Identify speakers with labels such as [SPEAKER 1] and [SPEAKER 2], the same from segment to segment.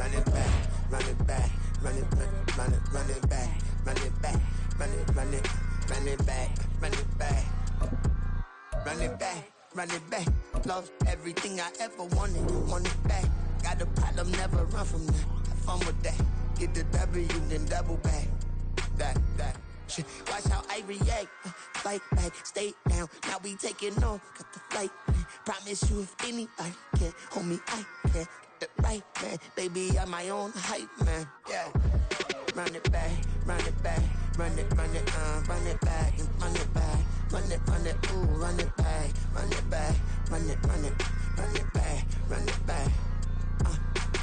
[SPEAKER 1] run it back, run it back, run it back, run it back, run it back, run it back, run it back, run it back, run it back. Lost everything I ever wanted, want it back. Got a problem, never run from that. Have fun with that. Get the W, then double back. That. Shit. Watch how I react. Fight back, stay down. Now we taking off. Got the flight plan. Promise you if anybody can hold me, I can. Get the right man. Baby, I'm my own hype man. Yeah. Run it back, run it back, run it back, and run it back, run it, ooh, run it back, run it back, run it back, run it back.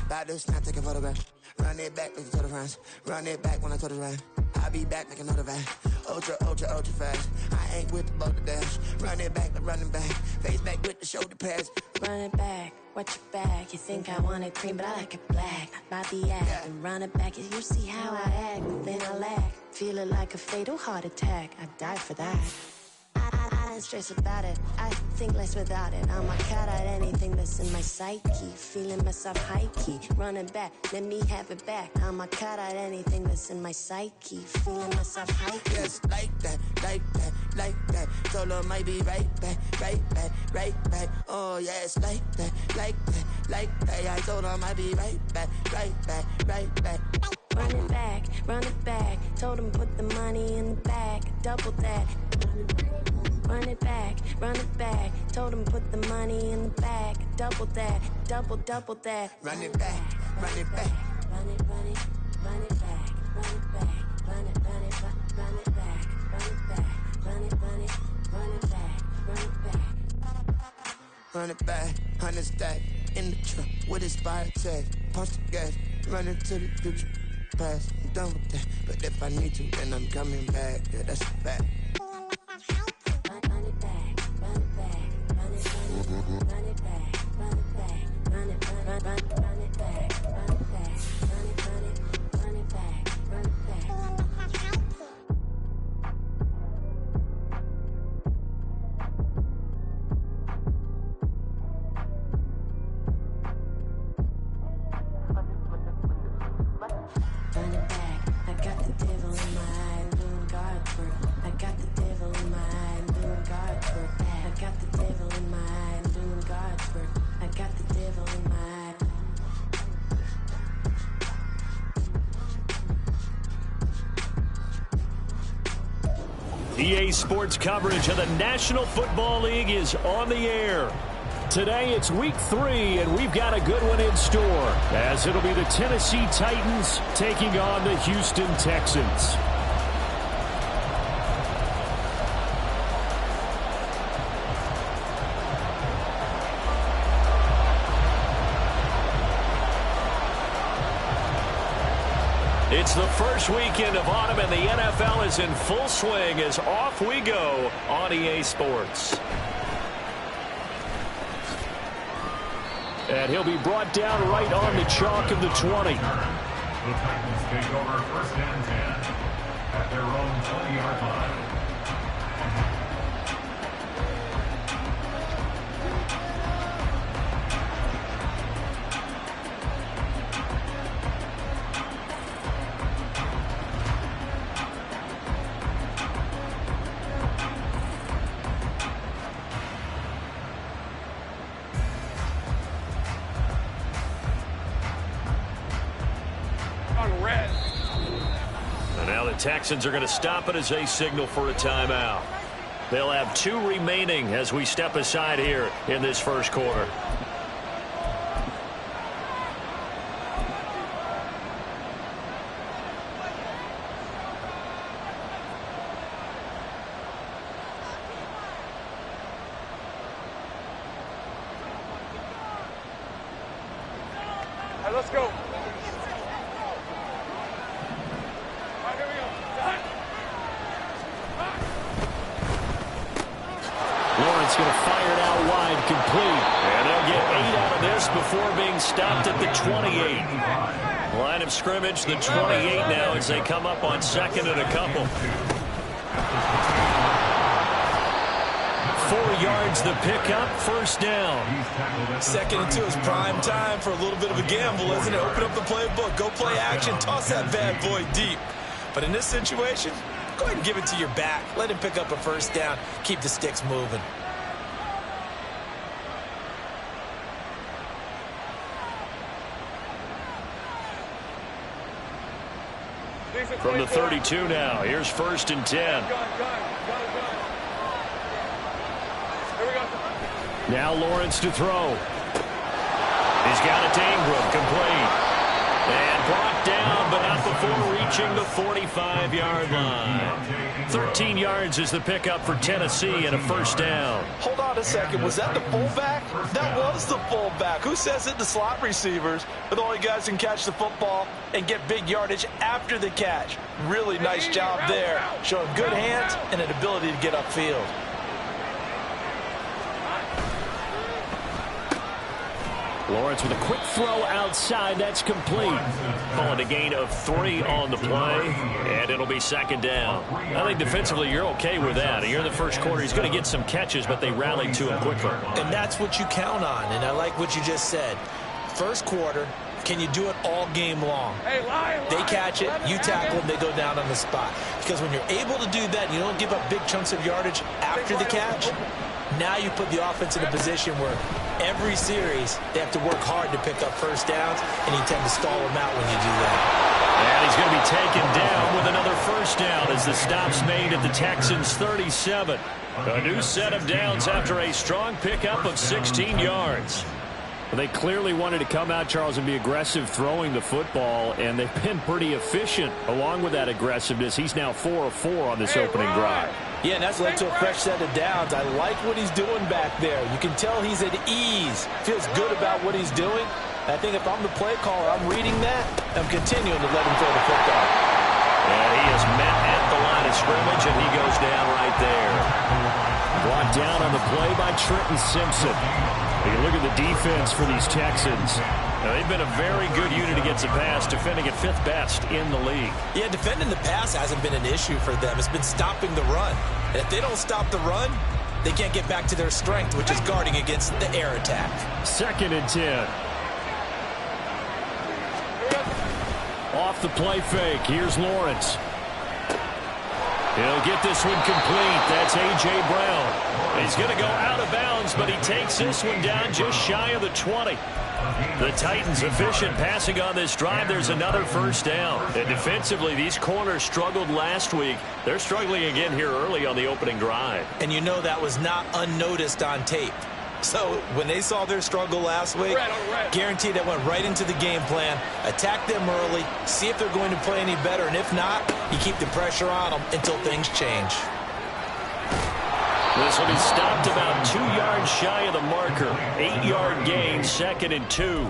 [SPEAKER 1] About to snap, take a photograph. Run it back, make it to the friends. Run it back when I told it right. I'll be back, make another back. Ultra fast. I ain't with the boat to dash. Run it back, running back. Face back with the shoulder pads.
[SPEAKER 2] Run it back, watch your back. You think I want it cream, but I like it black. By the act, and run it back. You see how I act, then I lack. Feel it like a fatal heart attack. I die for that. I don't stress about it. I think less without it. I'm a cut at anything that's in my psyche. Feeling myself high key. Running back, let me have it back. I'm a cut at anything that's in my psyche. Feeling myself high key.
[SPEAKER 1] Yes, like that, like that, like that. Told her might be right back, right back, right back. Oh yes, like that, like that, like that. I told her might be right back, right back, right back.
[SPEAKER 2] Run it back, run it back. Told him put the money in the bag. Double that. Run it back, run it back. Told him put the money in the bag. Double that, double that.
[SPEAKER 1] Run it back, run it back.
[SPEAKER 2] Run it, run it, run it back, run it back, run it, run it, run it back, run it back, run it, run it, run it back, run it back.
[SPEAKER 1] Run it back, 100 stack in the truck with expired tag. Punch the gas, run into the future. Past, I'm done with that. But if I need to, then I'm coming back. Yeah, that's a fact.
[SPEAKER 2] Run it back, run it back, run it, run it back, run it back, run it, run it back, run it back, run it, run it back, run it back. Run it back, I got the devil in my eye, doing God's work. I got the devil in my eye, doing God's work. I got the devil in my eye, doing God's work. I got the devil in my eye.
[SPEAKER 3] EA Sports coverage of the National Football League is on the air. Today it's week 3, and we've got a good one in store, as it'll be the Tennessee Titans taking on the Houston Texans. It's the first weekend of autumn, and the NFL is in full swing as off we go on EA Sports. And he'll be brought down right on the chalk of the 20.
[SPEAKER 4] The Titans take over 1st and 10 at their own 20-yard line.
[SPEAKER 3] Texans are going to stop it as they signal for a timeout. They'll have 2 remaining as we step aside here in this first quarter.
[SPEAKER 5] Let's go.
[SPEAKER 3] Lawrence going to fire it out wide, complete. And they'll get 8 out of this before being stopped at the 28. Line of scrimmage, the 28 now as they come up on 2nd and a couple. 4 yards the pickup, first down.
[SPEAKER 5] 2nd and 2 is prime time for a little bit of a gamble, isn't it? Open up the playbook, go play action, toss that bad boy deep. But in this situation, go ahead and give it to your back. Let him pick up a first down. Keep the sticks moving.
[SPEAKER 3] From the 32 now, here's 1st and 10. Now Lawrence to throw. He's got it to Ingram, complete. And brought down, but not before reaching the 45-yard line. 13 yards is the pickup for Tennessee and a first down.
[SPEAKER 5] Hold on a second. Was that the fullback? That was the fullback. Who says it? The slot receivers. But all you guys can catch the football and get big yardage after the catch. Really nice job there. Showing good hands and an ability to get upfield.
[SPEAKER 3] Lawrence with a quick throw outside. That's complete. Calling a gain of 3 on the play, and it'll be 2nd down. I think defensively you're okay with that. You're in the first quarter. He's going to get some catches, but they rallied to him quickly.
[SPEAKER 5] And that's what you count on, and I like what you just said. First quarter, can you do it all game long? They catch it, you tackle them, they go down on the spot. Because when you're able to do that, you don't give up big chunks of yardage after the catch. Now you put the offense in a position where every series they have to work hard to pick up first downs, and you tend to stall them out when you do that.
[SPEAKER 3] And he's going to be taken down with another first down as the stop's made at the Texans' 37. A new set of downs after a strong pickup of 16 yards. Well, they clearly wanted to come out, Charles, and be aggressive throwing the football, and they've been pretty efficient along with that aggressiveness. He's now 4 of 4 on this opening drive.
[SPEAKER 5] Yeah, and that's led to a fresh set of downs. I like what he's doing back there. You can tell he's at ease. Feels good about what he's doing. I think if I'm the play caller, I'm reading that. I'm continuing to let him throw the football.
[SPEAKER 3] And he is met at the line of scrimmage, and he goes down right there. Brought down on the play by Trenton Simpson. You look at the defense for these Texans. Now, they've been a very good unit against the pass, defending at 5th best in the league.
[SPEAKER 5] Yeah, defending the pass hasn't been an issue for them. It's been stopping the run. And if they don't stop the run, they can't get back to their strength, which is guarding against the air attack.
[SPEAKER 3] 2nd and 10. Off the play fake. Here's Lawrence. He'll get this one complete. That's A.J. Brown. He's going to go out of bounds, but he takes this one down just shy of the 20. The Titans efficient passing on this drive. There's another first down. And defensively, these corners struggled last week. They're struggling again here early on the opening drive.
[SPEAKER 5] And you know that was not unnoticed on tape. So when they saw their struggle last week, guaranteed that went right into the game plan. Attack them early, see if they're going to play any better, and if not, you keep the pressure on them until things change.
[SPEAKER 3] This will be stopped about 2 yards shy of the marker. 8-yard gain, 2nd and 2.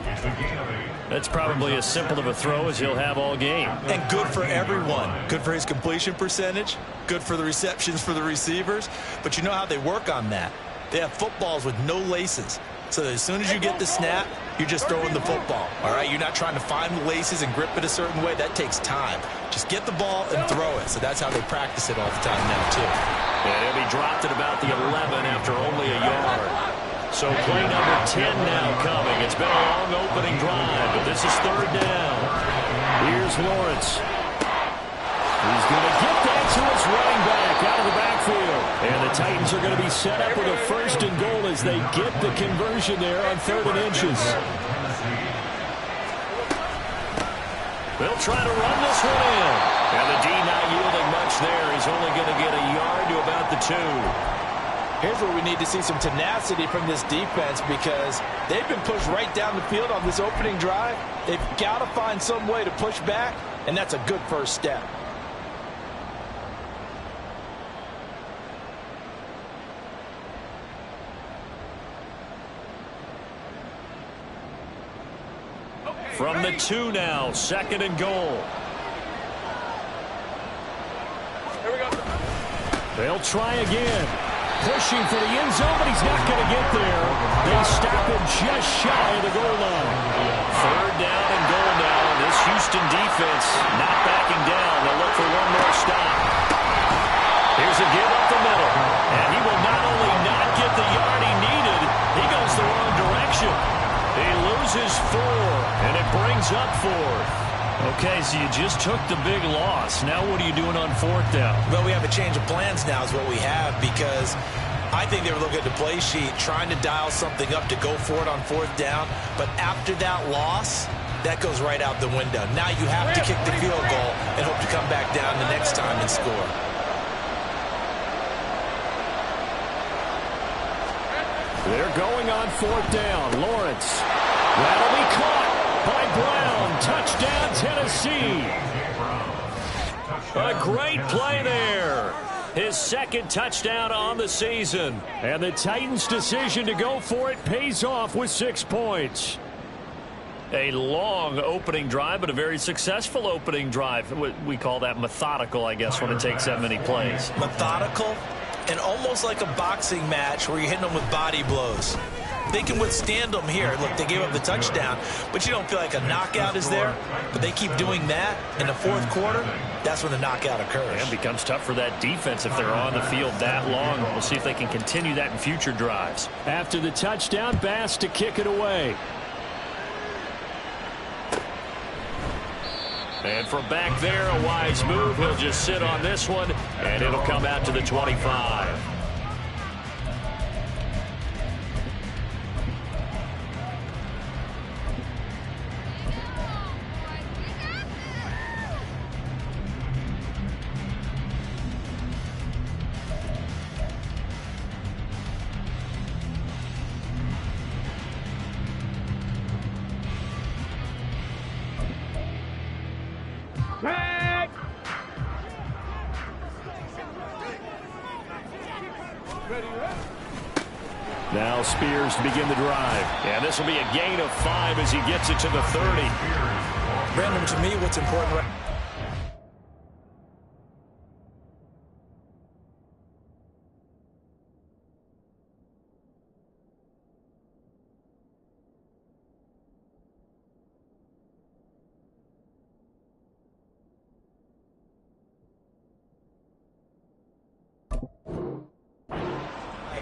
[SPEAKER 3] That's probably as simple of a throw as he'll have all game.
[SPEAKER 5] And good for everyone. Good for his completion percentage. Good for the receptions for the receivers. But you know how they work on that. They have footballs with no laces. So that as soon as you get the snap, you're just throwing the football. All right, you're not trying to find the laces and grip it a certain way. That takes time. Just get the ball and throw it. So that's how they practice it all the time now, too.
[SPEAKER 3] And he'll be dropped at about the 11 after only a yard. So play number 10 now coming. It's been a long opening drive, but this is 3rd down. Here's Lawrence. He's going to get that to his running back out of the backfield. And the Titans are going to be set up with a 1st and goal as they get the conversion there on 3rd and inches. They'll try to run this one in. And the D not yielding much there. He's only going to get a yard to about the 2.
[SPEAKER 5] Here's where we need to see some tenacity from this defense because they've been pushed right down the field on this opening drive. They've got to find some way to push back, and that's a good first step.
[SPEAKER 3] From the 2 now, 2nd and goal. They'll try again. Pushing for the end zone, but he's not going to get there. They stop him just shy of the goal line. 3rd down and goal now. This Houston defense not backing down. They'll look for one more stop. Here's a give up the middle. And he will not only not brings up fourth. Okay, so you just took the big loss. Now what are you doing on fourth down?
[SPEAKER 5] Well, we have a change of plans now is what we have, because I think they were looking at the play sheet, trying to dial something up to go for it on fourth down. But after that loss, that goes right out the window. Now you have to kick the field goal and hope to come back down the next time and score.
[SPEAKER 3] They're going on fourth down. Lawrence. That'll be caught by Brown. Touchdown, Tennessee. A great play there. His second touchdown on the season. And the Titans' decision to go for it pays off with 6 points. A long opening drive, but a very successful opening drive. We call that methodical, I guess, when it takes that many plays.
[SPEAKER 5] Methodical and almost like a boxing match where you're hitting them with body blows. They can withstand them here. Look, they gave up the touchdown, but you don't feel like a knockout is there. But they keep doing that in the fourth quarter. That's when the knockout occurs.
[SPEAKER 3] And it becomes tough for that defense if they're on the field that long. We'll see if they can continue that in future drives. After the touchdown, Bass to kick it away. And from back there, a wise move. He'll just sit on this one, and it'll come out to the 25. Now Spears to begin the drive. And this will be a gain of 5 as he gets it to the 30.
[SPEAKER 5] Brandon, to me, what's important right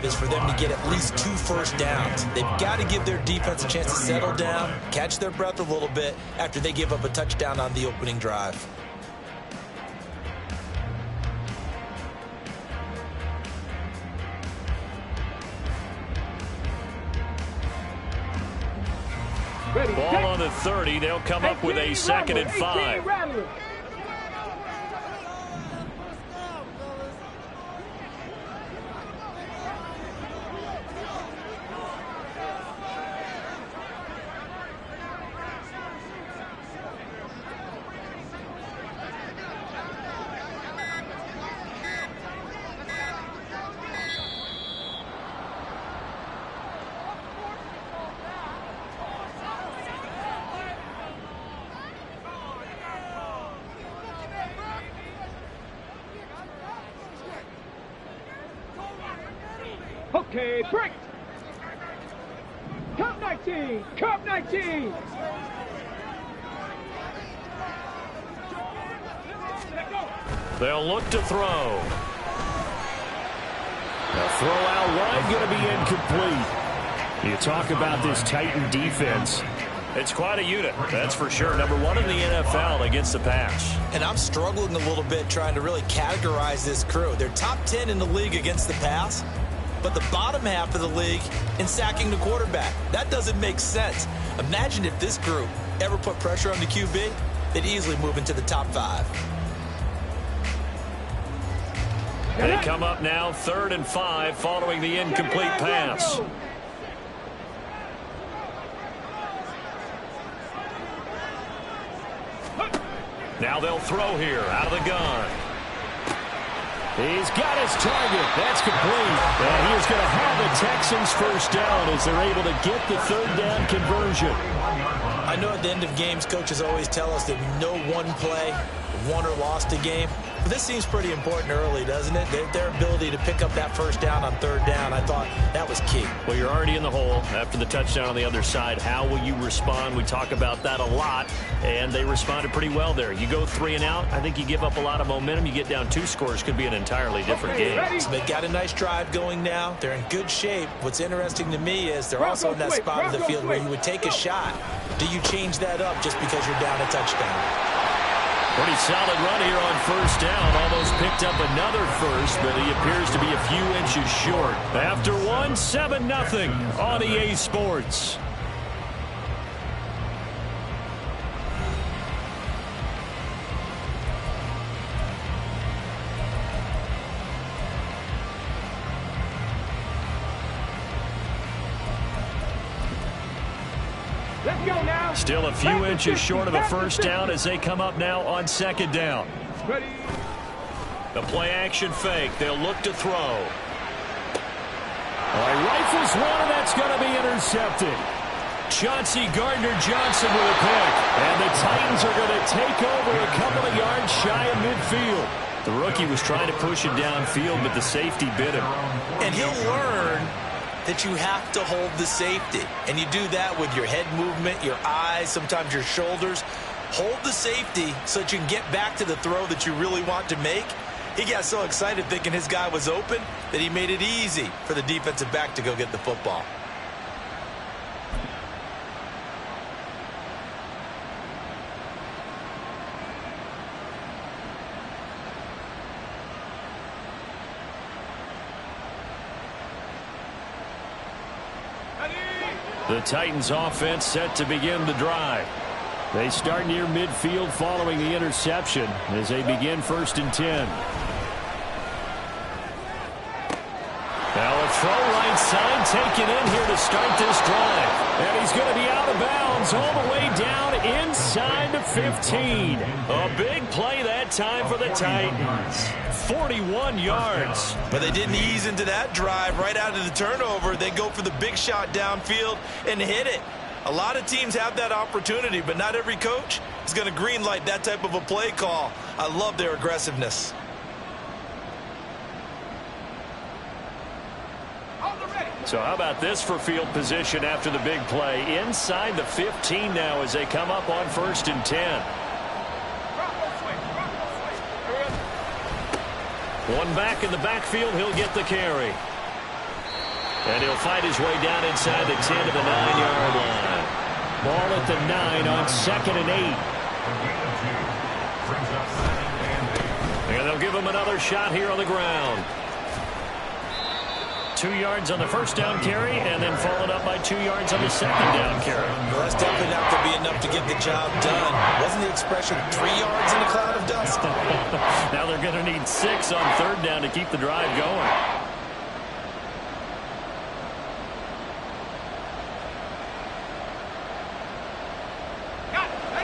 [SPEAKER 5] is for them to get at least 2 first downs. They've got to give their defense a chance to settle down, catch their breath a little bit after they give up a touchdown on the opening drive.
[SPEAKER 3] Ball on the 30. They'll come up with a 2nd and 5.
[SPEAKER 6] Okay, break. Cup 19. Cup 19.
[SPEAKER 3] They'll look to throw. The throw out wide going to be incomplete. You talk about this Titan defense. It's quite a unit, that's for sure. Number 1 in the NFL against the pass.
[SPEAKER 5] And I'm struggling a little bit trying to really categorize this crew. They're top 10 in the league against the pass, but the bottom half of the league in sacking the quarterback. That doesn't make sense. Imagine if this group ever put pressure on the QB, they'd easily move into the top 5.
[SPEAKER 3] They come up now 3rd and 5 following the incomplete pass. Now they'll throw here out of the gun. He's got his target. That's complete. And he is going to have the Texans first down as they're able to get the 3rd down conversion.
[SPEAKER 5] I know at the end of games, coaches always tell us that no one play won or lost a game. But this seems pretty important early, doesn't it? Their ability to pick up that first down on third down, I thought that was key.
[SPEAKER 3] Well, you're already in the hole after the touchdown on the other side. How will you respond? We talk about that a lot, and they responded pretty well there. You go 3 and out, I think you give up a lot of momentum. You get down 2 scores, could be an entirely different game.
[SPEAKER 5] So they got a nice drive going now. They're in good shape. What's interesting to me is they're also in that spot of the field where you would take a shot. Do you change that up just because you're down a touchdown?
[SPEAKER 3] Pretty solid run here on first down. Almost picked up another first, but he appears to be a few inches short. After 7-0 on EA Sports. Still a few inches short of a first down as they come up now on second down. The play action fake. They'll look to throw. Rifles one, and that's going to be intercepted. Chauncey Gardner-Johnson with a pick. And the Titans are going to take over a couple of yards shy of midfield. The rookie was trying to push it downfield, but the safety bit him.
[SPEAKER 5] And he'll learn that you have to hold the safety. And you do that with your head movement, your eyes, sometimes your shoulders. Hold the safety so that you can get back to the throw that you really want to make. He got so excited thinking his guy was open that he made it easy for the defensive back to go get the football.
[SPEAKER 3] The Titans offense set to begin the drive. They start near midfield following the interception as they begin 1st and 10. Now a throw right side taken in here to start this drive. And he's going to be out of bounds all the way down inside the 15. A big play that time for the Titans. 41 yards.
[SPEAKER 5] But they didn't ease into that drive right out of the turnover. They go for the big shot downfield and hit it. A lot of teams have that opportunity, but not every coach is going to greenlight that type of a play call. I love their aggressiveness.
[SPEAKER 3] So how about this for field position after the big play? Inside the 15 now as they come up on 1st and 10. One back in the backfield, he'll get the carry. And he'll fight his way down inside the 10 to the 9-yard line. Ball at the 9 on 2nd and 8. And they'll give him another shot here on the ground. 2 yards on the first down carry, and then followed up by 2 yards on the second down carry.
[SPEAKER 5] Well, that's definitely not to be enough to get the job done. Wasn't the expression 3 yards in a cloud of dust?
[SPEAKER 3] Now they're going to need 6 on 3rd down to keep the drive going.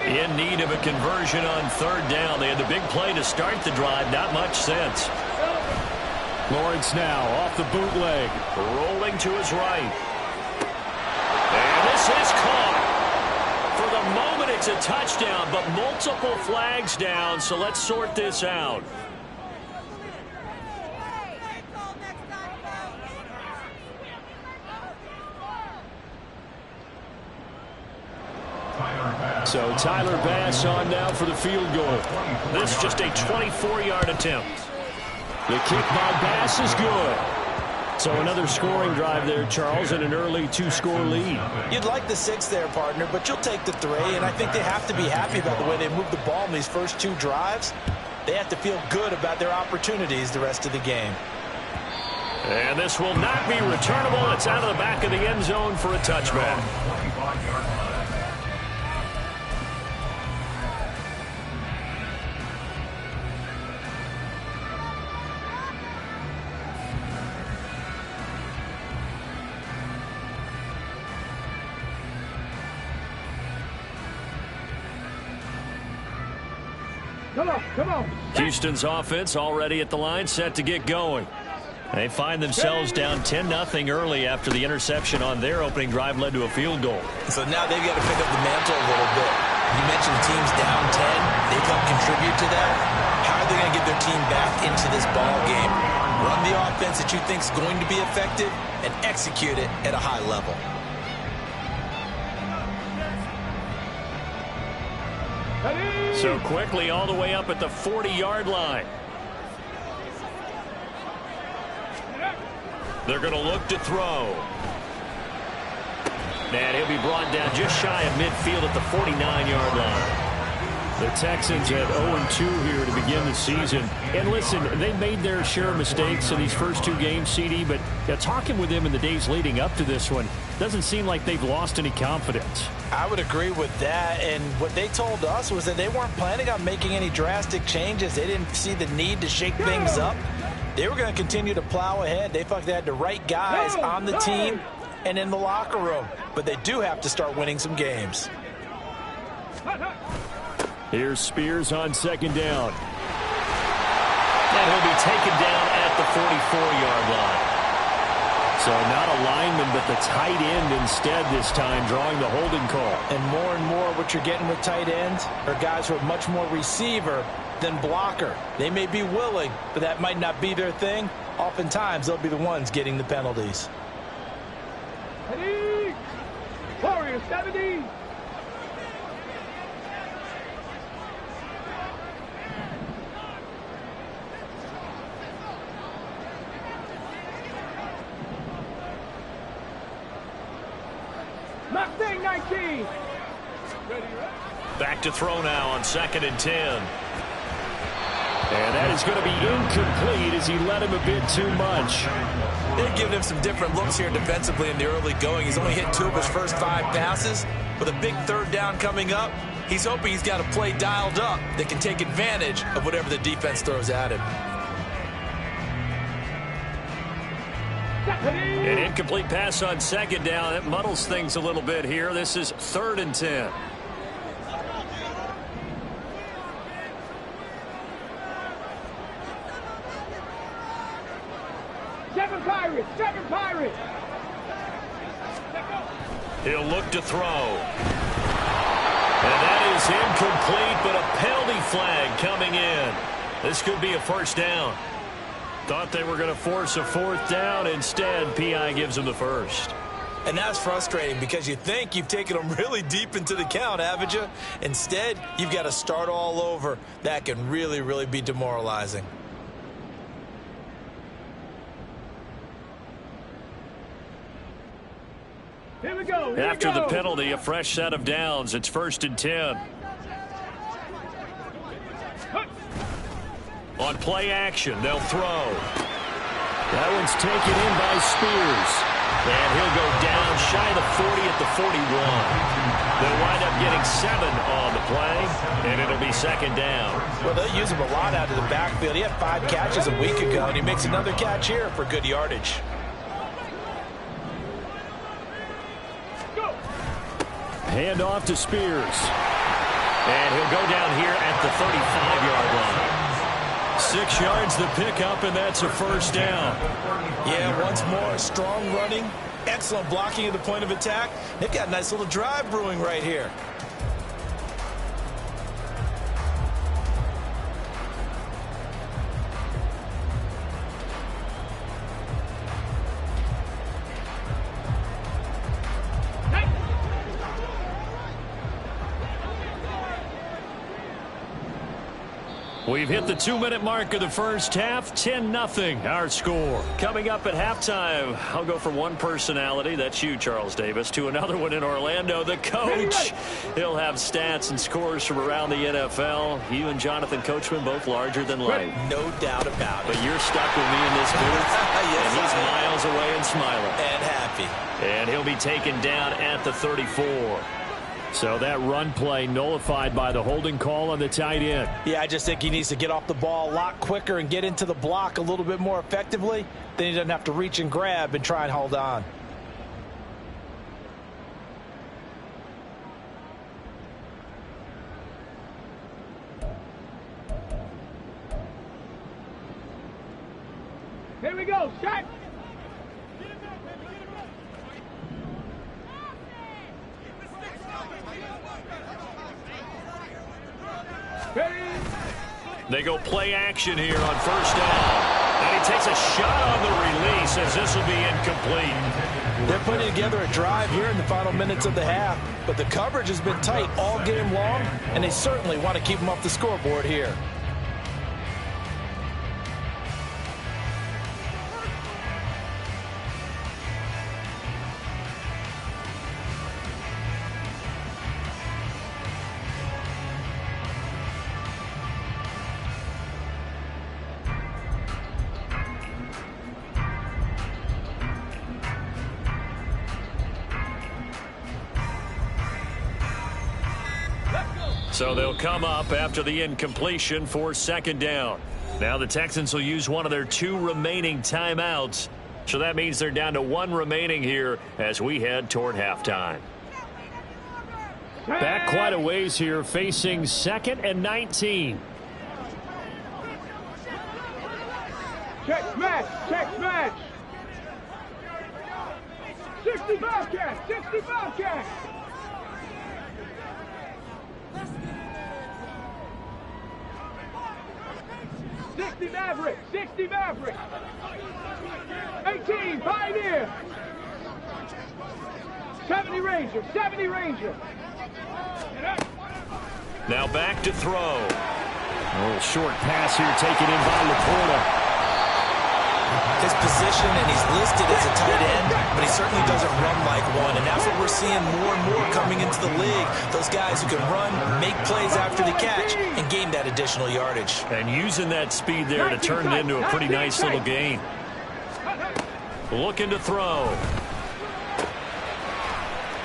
[SPEAKER 3] In need of a conversion on 3rd down. They had the big play to start the drive. Not much sense. Lawrence now off the bootleg. Rolling to his right. And this is caught. For the moment, it's a touchdown, but multiple flags down, so let's sort this out. So Tyler Bass on now for the field goal. This just a 24-yard attempt. The kick by Bass is good. So another scoring drive there, Charles, and an early 2-score lead.
[SPEAKER 5] You'd like the 6 there, partner, but you'll take the 3, and I think they have to be happy about the way they moved the ball in these first 2 drives. They have to feel good about their opportunities the rest of the game.
[SPEAKER 3] And this will not be returnable. It's out of the back of the end zone for a touchback.
[SPEAKER 6] Come on.
[SPEAKER 3] Houston's offense already at the line, set to get going. They find themselves down 10-0 early after the interception on their opening drive led to a field goal.
[SPEAKER 5] So now they've got to pick up the mantle a little bit. You mentioned teams down 10. They help contribute to that, how are they going to get their team back into this ball game? Run the offense that you think is going to be effective and execute it at a high level.
[SPEAKER 3] So quickly all the way up at the 40-yard line. They're going to look to throw. And he'll be brought down just shy of midfield at the 49-yard line. The Texans at 0-2 here to begin the season. And listen, they made their share of mistakes in these first two games, CD, but talking with them in the days leading up to this one, doesn't seem like they've lost any confidence.
[SPEAKER 5] I would agree with that, and what they told us was that they weren't planning on making any drastic changes. They didn't see the need to shake things up. They were going to continue to plow ahead. They felt they had the right guys on the team and in the locker room, but they do have to start winning some games.
[SPEAKER 3] Here's Spears on second down. And he'll be taken down at the 44-yard line. So not a lineman, but the tight end instead this time, drawing the holding call.
[SPEAKER 5] And more what you're getting with tight ends are guys who are much more receiver than blocker. They may be willing, but that might not be their thing. Oftentimes, they'll be the ones getting the penalties.
[SPEAKER 6] Warriors 70. Mustang 19.
[SPEAKER 3] Back to throw now on 2nd and 10. And that is going to be incomplete as he led him a bit too much.
[SPEAKER 5] They're giving him some different looks here defensively in the early going. He's only hit 2 of his first 5 passes. With a big third down coming up, he's hoping he's got a play dialed up that can take advantage of whatever the defense throws at him.
[SPEAKER 3] An incomplete pass on 2nd down. That muddles things a little bit here. This is 3rd and 10.
[SPEAKER 6] Seven Pirates.
[SPEAKER 3] He'll look to throw. And that is incomplete, but a penalty flag coming in. This could be a first down. Thought they were going to force a 4th down. Instead, P.I. gives them the first.
[SPEAKER 5] And that's frustrating because you think you've taken them really deep into the count, haven't you? Instead, you've got to start all over. That can really, really be demoralizing.
[SPEAKER 6] Here we go.
[SPEAKER 3] After the penalty, a fresh set of downs. It's 1st and 10. On play action, they'll throw. That one's taken in by Spears. And he'll go down shy of the 40 at the 41. They'll wind up getting 7 on the play, and it'll be 2nd down.
[SPEAKER 5] Well, they'll use him a lot out of the backfield. He had 5 catches a week ago, and he makes another catch here for good yardage.
[SPEAKER 3] Hand off to Spears. And he'll go down here at the 35-yard line. 6 yards the pickup, and that's a first down.
[SPEAKER 5] Yeah, once more, strong running, excellent blocking at the point of attack. They've got a nice little drive brewing right here.
[SPEAKER 3] We've hit the 2-minute mark of the first half. 10-0 our score. Coming up at halftime, I'll go from one personality, that's you, Charles Davis, to another one in Orlando, the coach. He'll have stats and scores from around the NFL. You and Jonathan Coachman both larger than life.
[SPEAKER 5] No doubt about it.
[SPEAKER 3] But you're stuck with me in this booth.
[SPEAKER 5] Yes,
[SPEAKER 3] and he's miles away and smiling.
[SPEAKER 5] And happy.
[SPEAKER 3] And he'll be taken down at the 34. So that run play nullified by the holding call on the tight end.
[SPEAKER 5] Yeah, I just think he needs to get off the ball a lot quicker and get into the block a little bit more effectively. Then he doesn't have to reach and grab and try and hold on.
[SPEAKER 6] Here we go. Shot.
[SPEAKER 3] They go play action here on first down. And he takes a shot on the release as this will be incomplete.
[SPEAKER 5] They're putting together a drive here in the final minutes of the half, but the coverage has been tight all game long, and they certainly want to keep them off the scoreboard here.
[SPEAKER 3] So they'll come up after the incompletion for second down. Now the Texans will use one of their 2 remaining timeouts. So that means they're down to 1 remaining here as we head toward halftime. Back quite a ways here, facing 2nd and 19.
[SPEAKER 6] Check match, check match. 65 catch, 65 catch. 60 Maverick, 60 Maverick. 18 Pioneer. 70 Ranger, 70 Ranger.
[SPEAKER 3] Now back to throw. A little short pass here taken in by Laporta.
[SPEAKER 5] His position, and he's listed as a tight end, but he certainly doesn't run like one, and that's what we're seeing more and more coming into the league. Those guys who can run, make plays after the catch, and gain that additional yardage.
[SPEAKER 3] And using that speed there to turn it into a pretty nice little gain. Looking to throw.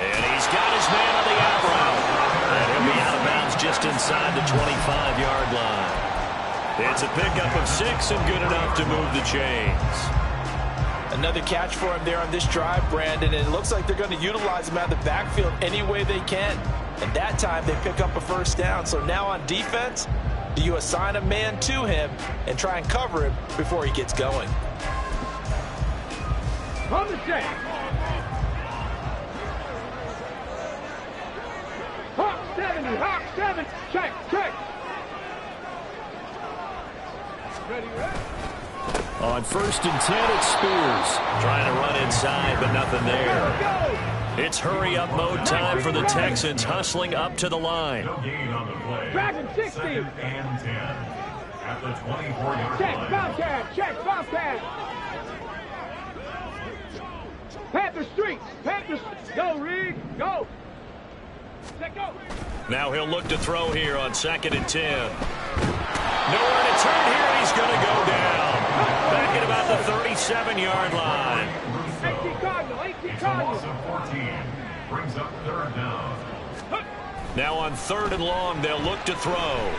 [SPEAKER 3] And he's got his man on the out route. And he'll be out of bounds just inside the 25-yard line. It's a pickup of 6 and good enough to move the chains.
[SPEAKER 5] Another catch for him there on this drive, Brandon, and it looks like they're going to utilize him out of the backfield any way they can. And that time they pick up a first down. So now on defense, do you assign a man to him and try and cover him before he gets going?
[SPEAKER 6] On the check. Hawk 70, Hawk 7. Check, check. Ready, ready.
[SPEAKER 3] On 1st and 10, it's Spears. Trying to run inside, but nothing there. It's hurry-up mode time for the Texans, hustling up to the line.
[SPEAKER 4] No gain on the play.
[SPEAKER 6] Dragon 60.
[SPEAKER 4] 2nd and 10 at the 24-yard
[SPEAKER 6] Check,
[SPEAKER 4] line.
[SPEAKER 6] Bobcat, check, Bobcat. Panther Street, Panther Street. Go, Reed, go. Check, go.
[SPEAKER 3] Now he'll look to throw here on 2nd and 10. Nowhere to turn here. He's going to go down. Back at about the 37-yard line.
[SPEAKER 6] 18 Cardinal, 18
[SPEAKER 4] It's a loss
[SPEAKER 6] Cardinal.
[SPEAKER 4] of 14. Brings up 3rd down.
[SPEAKER 3] Now on 3rd and long, they'll look to throw.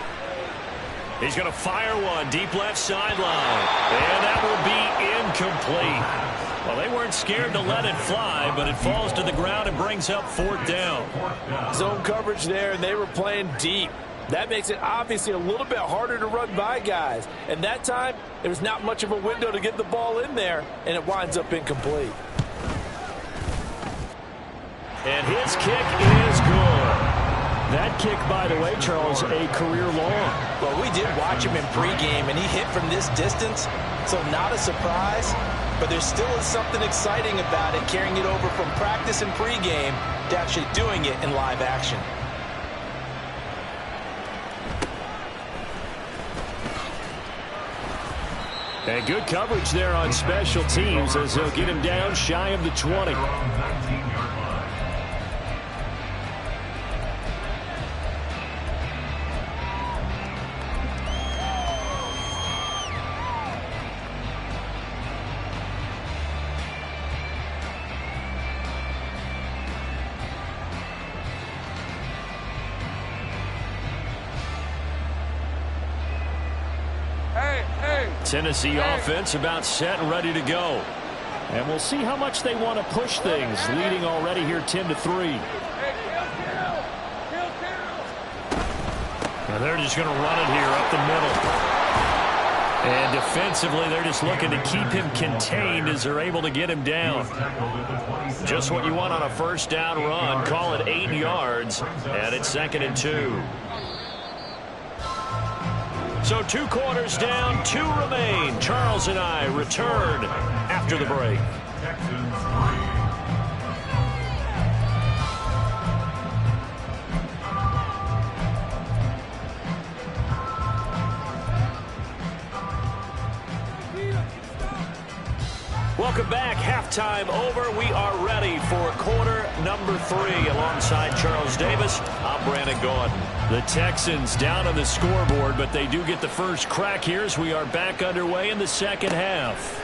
[SPEAKER 3] He's going to fire one deep left sideline. And that will be incomplete. Well, they weren't scared to let it fly, but it falls to the ground and brings up 4th down.
[SPEAKER 5] Zone coverage there, and they were playing deep. That makes it obviously a little bit harder to run by guys. And that time, there was not much of a window to get the ball in there, and it winds up incomplete.
[SPEAKER 3] And his kick is good. That kick, by the way, Charles, a career long.
[SPEAKER 5] Well, we did watch him in pregame, and he hit from this distance, so not a surprise. But there still is something exciting about it, carrying it over from practice and pregame to actually doing it in live action.
[SPEAKER 3] And good coverage there on special teams as they'll get him down shy of the 20. Tennessee offense about set and ready to go. And we'll see how much they want to push things, leading already here 10-3. And they're just going to run it here up the middle. And defensively, they're just looking to keep him contained as they're able to get him down. Just what you want on a first down run. Call it 8 yards, and it's 2nd and 2. So 2 quarters down, 2 remain. Charles and I return after the break.
[SPEAKER 4] Texans 3.
[SPEAKER 3] Welcome back. Halftime over. We are ready for quarter number 3. Alongside Charles Davis, I'm Brandon Gaudin. The Texans down on the scoreboard, but they do get the first crack here as we are back underway in the second half.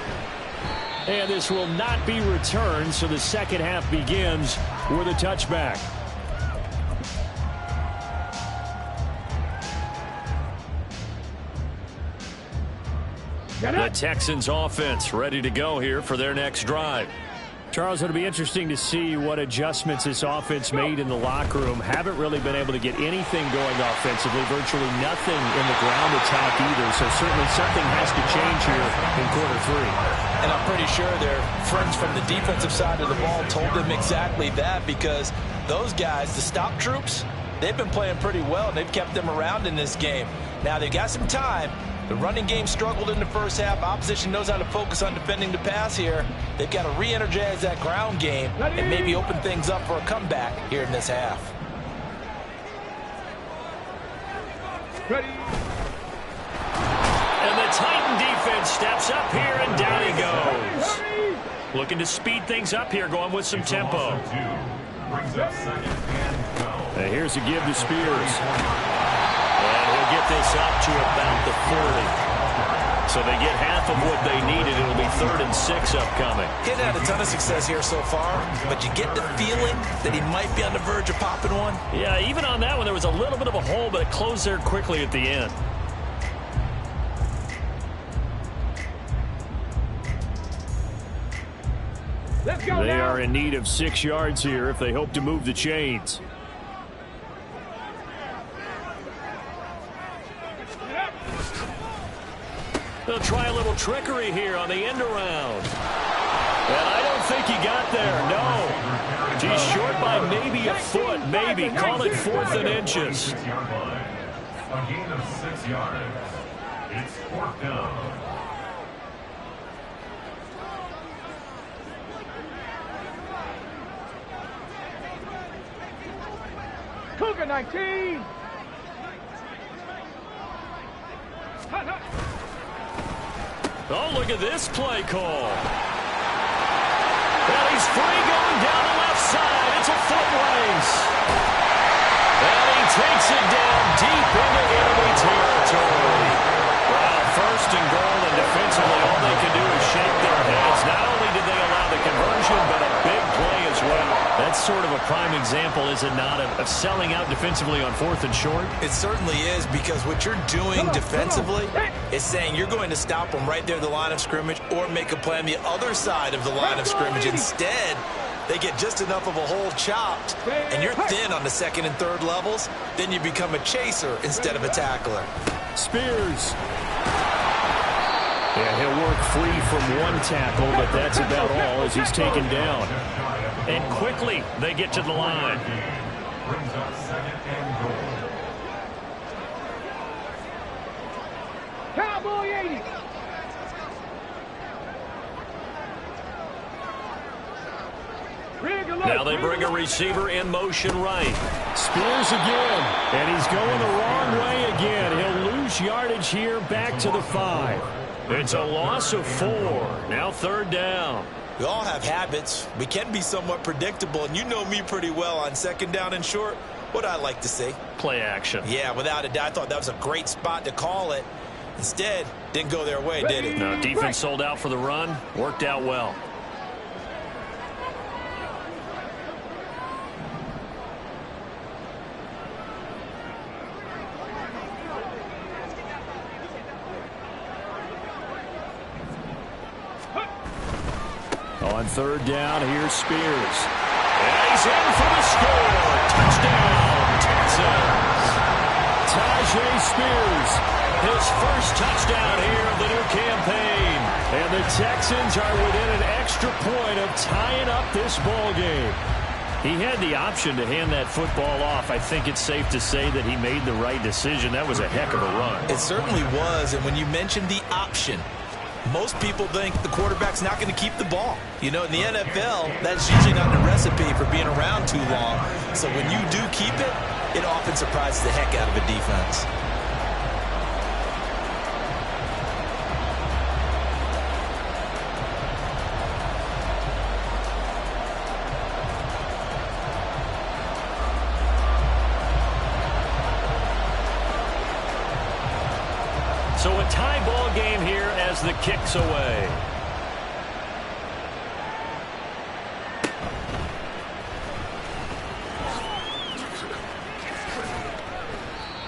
[SPEAKER 3] And this will not be returned, so the second half begins with a touchback. The Texans offense ready to go here for their next drive. Charles, it'll be interesting to see what adjustments this offense made in the locker room. Haven't really been able to get anything going offensively, virtually nothing in the ground attack either. So certainly something has to change here in quarter 3.
[SPEAKER 5] And I'm pretty sure their friends from the defensive side of the ball told them exactly that, because those guys, the stop troops, they've been playing pretty well. They've kept them around in this game. Now they've got some time. The running game struggled in the first half. Opposition knows how to focus on defending the pass here. They've got to re-energize that ground game and maybe open things up for a comeback here in this half.
[SPEAKER 3] And the Titan defense steps up here, and down he goes. Looking to speed things up here, going with some tempo.
[SPEAKER 4] Brings up 2nd and 12.
[SPEAKER 3] And here's a give to Spears. And he'll get this up to about the 40. So they get half of what they needed. It'll be 3rd and 6 upcoming.
[SPEAKER 5] He's had a ton of success here so far, but you get the feeling that he might be on the verge of popping one.
[SPEAKER 3] Yeah, even on that one, there was a little bit of a hole, but it closed there quickly at the end. They are in need of 6 yards here if they hope to move the chains. They'll try a little trickery here on the end around. And I don't think he got there, no. He's short by maybe a foot, maybe. Call it 4th and inches.
[SPEAKER 4] A gain of 6 yards. It's 4th down.
[SPEAKER 6] Cougar 19.
[SPEAKER 3] Oh, look at this play call. Well, he's free going down the left side. It's a foot race. And he takes it down deep into enemy territory. Well, 1st and goal, and defensively all they can do is shake their heads. Not only did they allow the conversion, but a big play as well. That's sort of a prime example, is it not, of selling out defensively on 4th and short?
[SPEAKER 5] It certainly is, because what you're doing defensively is saying you're going to stop them right there at the line of scrimmage or make a play on the other side of the line of scrimmage. Instead, they get just enough of a hole chopped, and you're thin on the 2nd and 3rd levels. Then you become a chaser instead of a tackler.
[SPEAKER 3] Spears. Yeah, he'll work free from one tackle, but that's about all as he's taken down. And quickly, they get to the line.
[SPEAKER 4] Brings up 2nd and goal.
[SPEAKER 6] Cowboy 80.
[SPEAKER 3] Now they bring a receiver in motion right. Spears again, and he's going the wrong way again. He'll lose yardage here back to the 5. It's a loss of 4. Now 3rd down.
[SPEAKER 5] We all have habits. We can be somewhat predictable, and you know me pretty well on 2nd down and short. What I like to see.
[SPEAKER 3] Play action.
[SPEAKER 5] Yeah, without a doubt. I thought that was a great spot to call it. Instead, didn't go their way, did it?
[SPEAKER 3] No, defense sold out for the run. Worked out well. On 3rd down, here's Spears. And he's in for the score. Touchdown, Texans. Tyjae Spears, his first touchdown here of the new campaign. And the Texans are within an extra point of tying up this ball game. He had the option to hand that football off. I think it's safe to say that he made the right decision. That was a heck of a run.
[SPEAKER 5] It certainly was, and when you mentioned the option, most people think the quarterback's not going to keep the ball. You know, in the NFL, that's usually not the recipe for being around too long. So when you do keep it, it often surprises the heck out of a defense.
[SPEAKER 3] So a tie ball game here as the kick's away.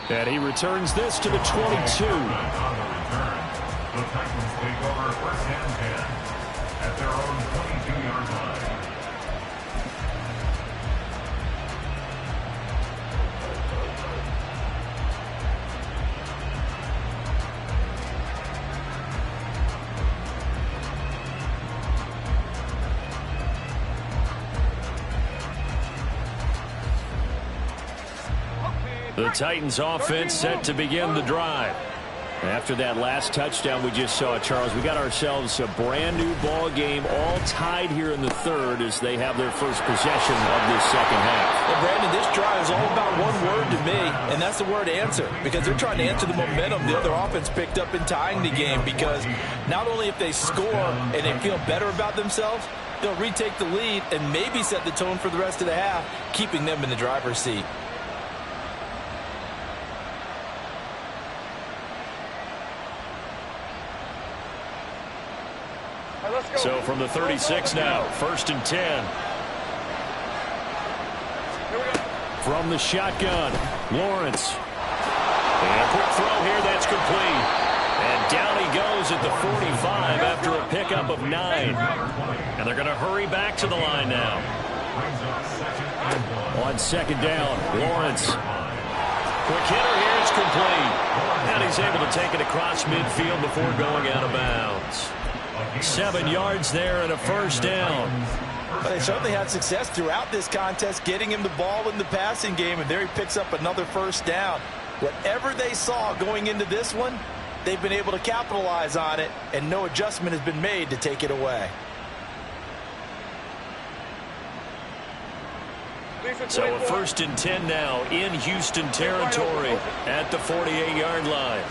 [SPEAKER 3] And he returns this to the 22.
[SPEAKER 4] The Titans take over first and 10 at their own 22-yard line.
[SPEAKER 3] The Titans offense set to begin the drive. After that last touchdown we just saw, Charles, we got ourselves a brand new ball game, all tied here in the third as they have their first possession of this second half.
[SPEAKER 5] Well, Brandon, this drive is all about one word to me, and that's the word answer, because they're trying to answer the momentum the other offense picked up in tying the game, because not only if they score and they feel better about themselves, they'll retake the lead and maybe set the tone for the rest of the half, keeping them in the driver's seat.
[SPEAKER 3] So from the 36 now, first and 10. From the shotgun, Lawrence. And a quick throw here, that's complete. And down he goes at the 45 after a pickup of 9. And they're going to hurry back to the line now. On second down, Lawrence. Quick hitter here, it's complete. And he's able to take it across midfield before going out of bounds. 7 yards there and a first down.
[SPEAKER 5] But they certainly had success throughout this contest getting him the ball in the passing game, and there he picks up another first down. Whatever they saw going into this one, they've been able to capitalize on it, and no adjustment has been made to take it away.
[SPEAKER 3] So a first and 10 now in Houston territory at the 48-yard line.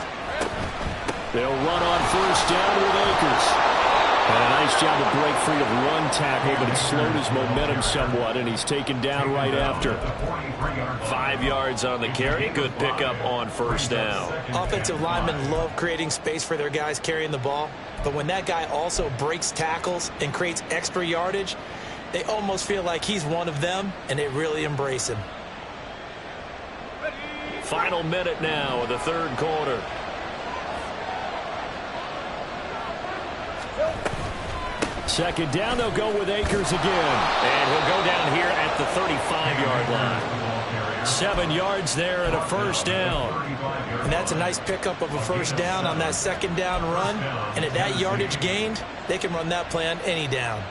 [SPEAKER 3] They'll run on first down with Akers. And a nice job to break free of one tackle, but it slowed his momentum somewhat, and he's taken down right after. 5 yards on the carry. Good pickup on first down.
[SPEAKER 5] Offensive linemen love creating space for their guys carrying the ball, but when that guy also breaks tackles and creates extra yardage, they almost feel like he's one of them, and they really embrace him.
[SPEAKER 3] Final minute now of the third quarter. Second down, they'll go with Akers again. And he'll go down here at the 35-yard line. 7 yards there and a first down.
[SPEAKER 5] And that's a nice pickup of a first down on that second down run. And at that yardage gained, they can run that play on any down.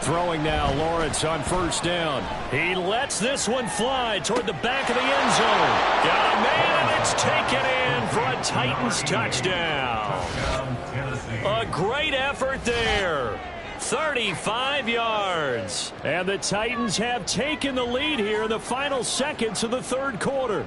[SPEAKER 3] Throwing now, Lawrence on first down. He lets this one fly toward the back of the end zone. Got a man, it's taken in for a Titans touchdown. A great effort there. 35 yards. And the Titans have taken the lead here in the final seconds of the third quarter.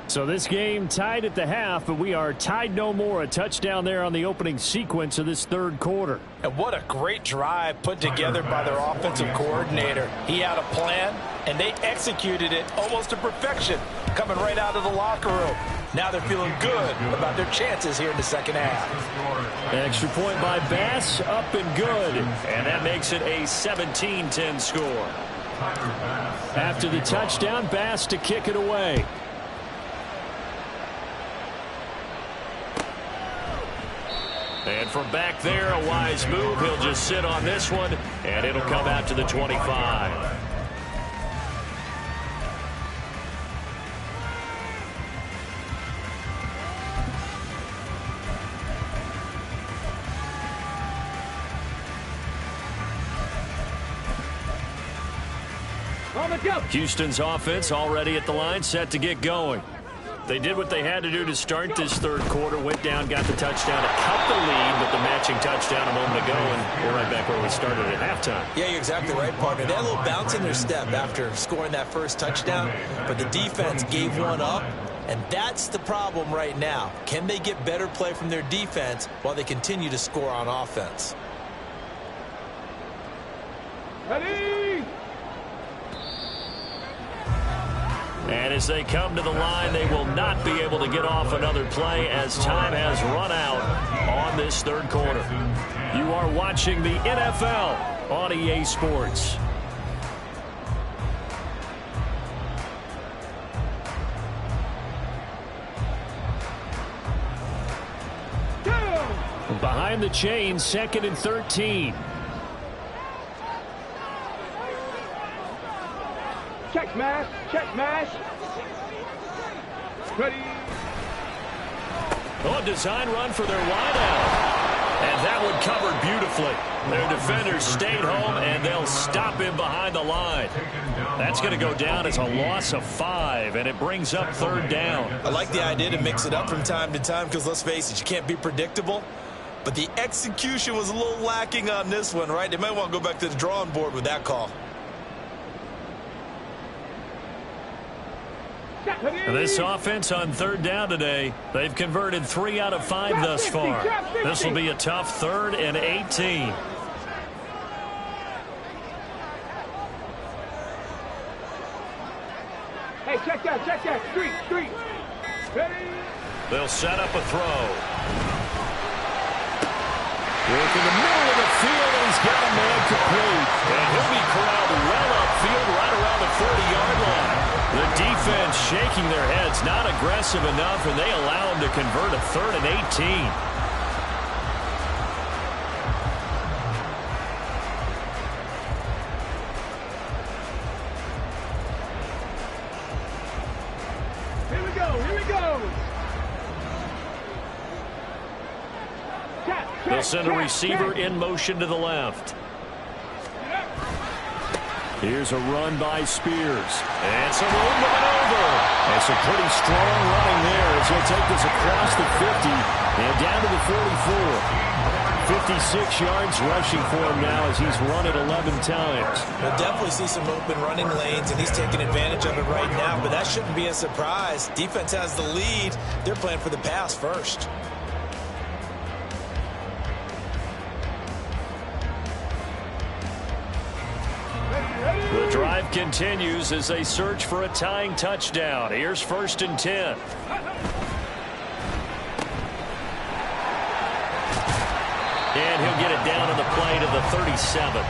[SPEAKER 3] So this game tied at the half, but we are tied no more. A touchdown there on the opening sequence of this third quarter.
[SPEAKER 5] And what a great drive put together by their offensive coordinator. He had a plan, and they executed it almost to perfection, coming right out of the locker room. Now they're feeling good about their chances here in the second half.
[SPEAKER 3] Extra point by Bass, up and good. And that makes it a 17-10 score. After the touchdown, Bass to kick it away. And from back there, a wise move. He'll just sit on this one, and it'll come out to the 25. Houston's offense already at the line, set to get going. They did what they had to do to start this third quarter, went down, got the touchdown to cut the lead, but the matching touchdown a moment ago, and we're right back where we started at halftime.
[SPEAKER 5] Yeah, you're exactly right, partner. They had a little bounce in their step after scoring that first touchdown, but the defense gave one up, and that's the problem right now. Can they get better play from their defense while they continue to score on offense?
[SPEAKER 6] Ready?
[SPEAKER 3] And as they come to the line, they will not be able to get off another play as time has run out on this third quarter. You are watching the NFL on EA Sports. Behind the chains, 2nd and 13.
[SPEAKER 6] Check mash, check mash. Ready.
[SPEAKER 3] Oh, design run for their wideout. And that one covered beautifully. Their defenders stayed home, and they'll stop him behind the line. That's going to go down as a loss of 5, and it brings up 3rd down.
[SPEAKER 5] I like the idea to mix it up from time to time because, let's face it, you can't be predictable. But the execution was a little lacking on this one, right? They might want to go back to the drawing board with that call.
[SPEAKER 3] And this offense on 3rd down today, they've converted 3 out of 5 thus far. This will be a tough 3rd and 18.
[SPEAKER 6] Hey, check that. Street. Ready?
[SPEAKER 3] They'll set up a throw. Work in the middle of the field, and he's got a man complete. And he'll be corralled well upfield right around the 40-yard line. The defense shaking their heads, not aggressive enough, and they allow him to convert a 3rd and 18.
[SPEAKER 6] Here we go.
[SPEAKER 3] They'll send a receiver in motion to the left. Here's a run by Spears. And some room to maneuver. And some pretty strong running there as he'll take this across the 50 and down to the 44. 56 yards rushing for him now as he's run it 11 times.
[SPEAKER 5] We'll definitely see some open running lanes, and he's taking advantage of it right now, but that shouldn't be a surprise. Defense has the lead. They're playing for the pass first.
[SPEAKER 3] The drive continues as they search for a tying touchdown. Here's 1st and 10. And he'll get it down on the play to the 37.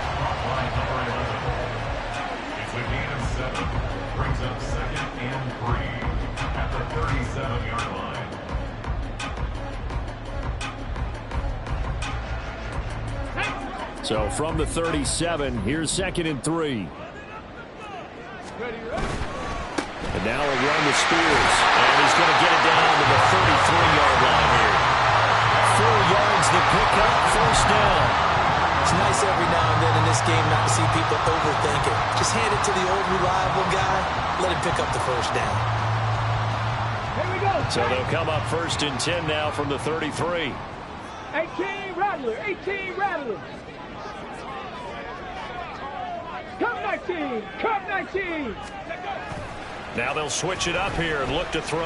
[SPEAKER 4] It's a gain of 7. Brings up 2nd and 3 at the 37-yard line.
[SPEAKER 3] So from the 37, here's 2nd and 3. And now a run to Spears. And he's going to get it down to the 33-yard line here. 4 yards the pickup, 1st down.
[SPEAKER 5] It's nice every now and then in this game not to see people overthink it. Just hand it to the old reliable guy. Let him pick up the 1st down.
[SPEAKER 6] Here we go.
[SPEAKER 3] So they'll come up 1st and 10 now from the 33.
[SPEAKER 6] 18 Rattler. Come 19.
[SPEAKER 3] Now they'll switch it up here and look to throw.